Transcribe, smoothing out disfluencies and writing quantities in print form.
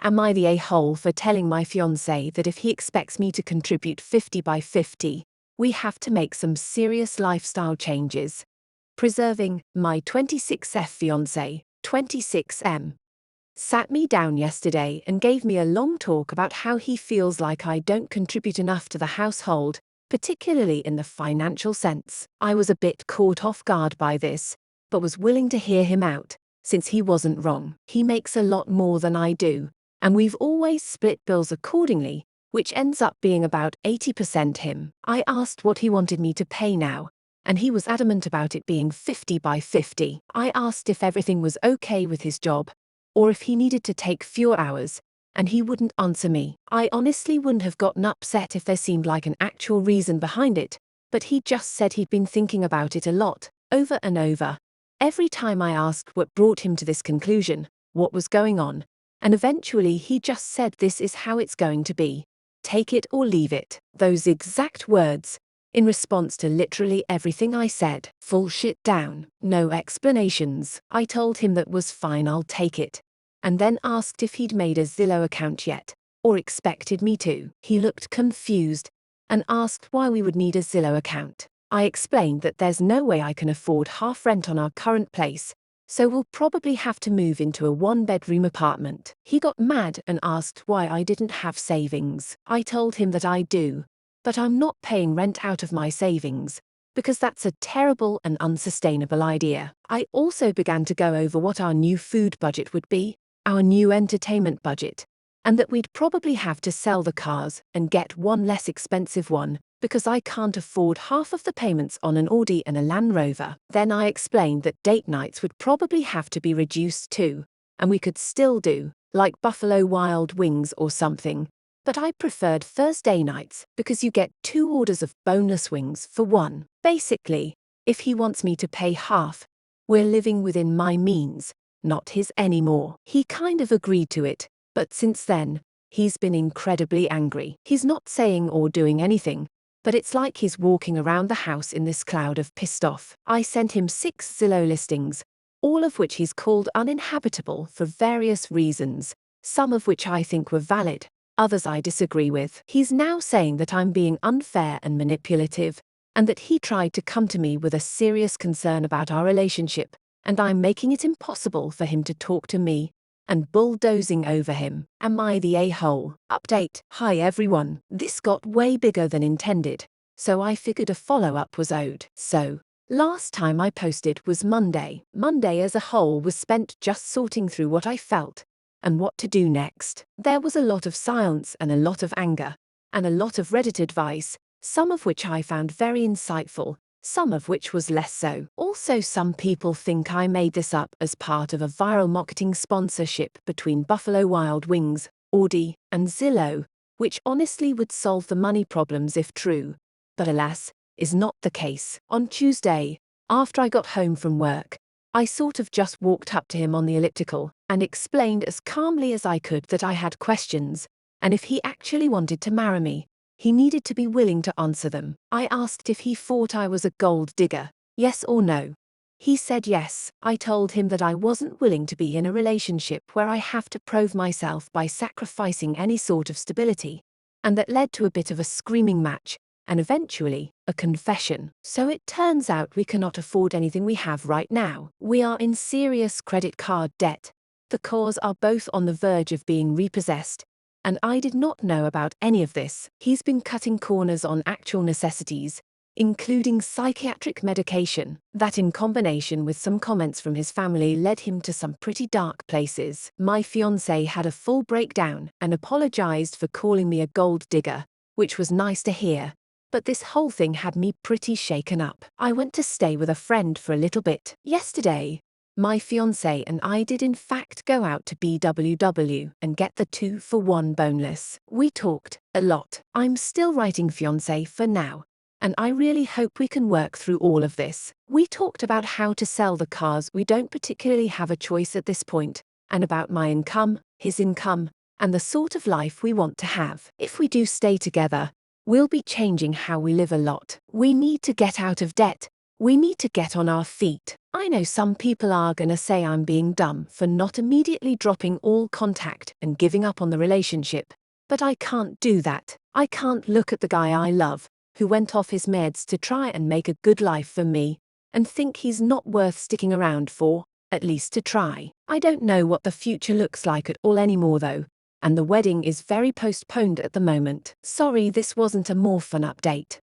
Am I the a-hole for telling my fiancé that if he expects me to contribute 50 by 50, we have to make some serious lifestyle changes? Preserving my 26F fiancé, 26M, sat me down yesterday and gave me a long talk about how he feels like I don't contribute enough to the household, particularly in the financial sense. I was a bit caught off guard by this, but was willing to hear him out, since he wasn't wrong. He makes a lot more than I do, and we've always split bills accordingly, which ends up being about 80% him. I asked what he wanted me to pay now, and he was adamant about it being 50 by 50. I asked if everything was okay with his job, or if he needed to take fewer hours, and he wouldn't answer me. I honestly wouldn't have gotten upset if there seemed like an actual reason behind it, but he just said he'd been thinking about it a lot, over and over. Every time I asked what brought him to this conclusion, what was going on, and eventually he just said this is how it's going to be. Take it or leave it. Those exact words, in response to literally everything I said. Full shit down, no explanations. I told him that was fine, I'll take it, and then asked if he'd made a Zillow account yet, or expected me to. He looked confused, and asked why we would need a Zillow account. I explained that there's no way I can afford half rent on our current place, so we'll probably have to move into a one-bedroom apartment. He got mad and asked why I didn't have savings. I told him that I do, but I'm not paying rent out of my savings, because that's a terrible and unsustainable idea. I also began to go over what our new food budget would be, our new entertainment budget, and that we'd probably have to sell the cars and get one less expensive one, because I can't afford half of the payments on an Audi and a Land Rover. Then I explained that date nights would probably have to be reduced too, and we could still do, like Buffalo Wild Wings or something, but I preferred Thursday nights because you get 2 orders of boneless wings for 1. Basically, if he wants me to pay half, we're living within my means, not his anymore. He kind of agreed to it, but since then, he's been incredibly angry. He's not saying or doing anything, but it's like he's walking around the house in this cloud of pissed off. I sent him 6 Zillow listings, all of which he's called uninhabitable for various reasons, some of which I think were valid, others I disagree with. He's now saying that I'm being unfair and manipulative, and that he tried to come to me with a serious concern about our relationship, and I'm making it impossible for him to talk to me, and bulldozing over him. Am I the a-hole? Update. Hi everyone. This got way bigger than intended, so I figured a follow-up was owed. So, last time I posted was Monday. Monday as a whole was spent just sorting through what I felt, and what to do next. There was a lot of silence and a lot of anger, and a lot of Reddit advice, some of which I found very insightful, some of which was less so. Also, some people think I made this up as part of a viral marketing sponsorship between Buffalo Wild Wings, Audi, and Zillow, which honestly would solve the money problems if true, but alas, is not the case. On Tuesday, after I got home from work, I sort of just walked up to him on the elliptical and explained as calmly as I could that I had questions, and if he actually wanted to marry me, he needed to be willing to answer them. I asked if he thought I was a gold digger, yes or no. He said yes. I told him that I wasn't willing to be in a relationship where I have to prove myself by sacrificing any sort of stability, and that led to a bit of a screaming match, and eventually, a confession. So it turns out we cannot afford anything we have right now. We are in serious credit card debt. The cars are both on the verge of being repossessed, and I did not know about any of this. He's been cutting corners on actual necessities, including psychiatric medication, that in combination with some comments from his family led him to some pretty dark places. My fiancé had a full breakdown and apologized for calling me a gold digger, which was nice to hear, but this whole thing had me pretty shaken up. I went to stay with a friend for a little bit. Yesterday, my fiancé and I did in fact go out to BWW and get the 2-for-1 boneless. We talked a lot. I'm still writing fiancé for now, and I really hope we can work through all of this. We talked about how to sell the cars. We don't particularly have a choice at this point, and about my income, his income, and the sort of life we want to have. If we do stay together, we'll be changing how we live a lot. We need to get out of debt. We need to get on our feet. I know some people are gonna say I'm being dumb for not immediately dropping all contact and giving up on the relationship, but I can't do that. I can't look at the guy I love, who went off his meds to try and make a good life for me, and think he's not worth sticking around for, at least to try. I don't know what the future looks like at all anymore though, and the wedding is very postponed at the moment. Sorry this wasn't a more fun update.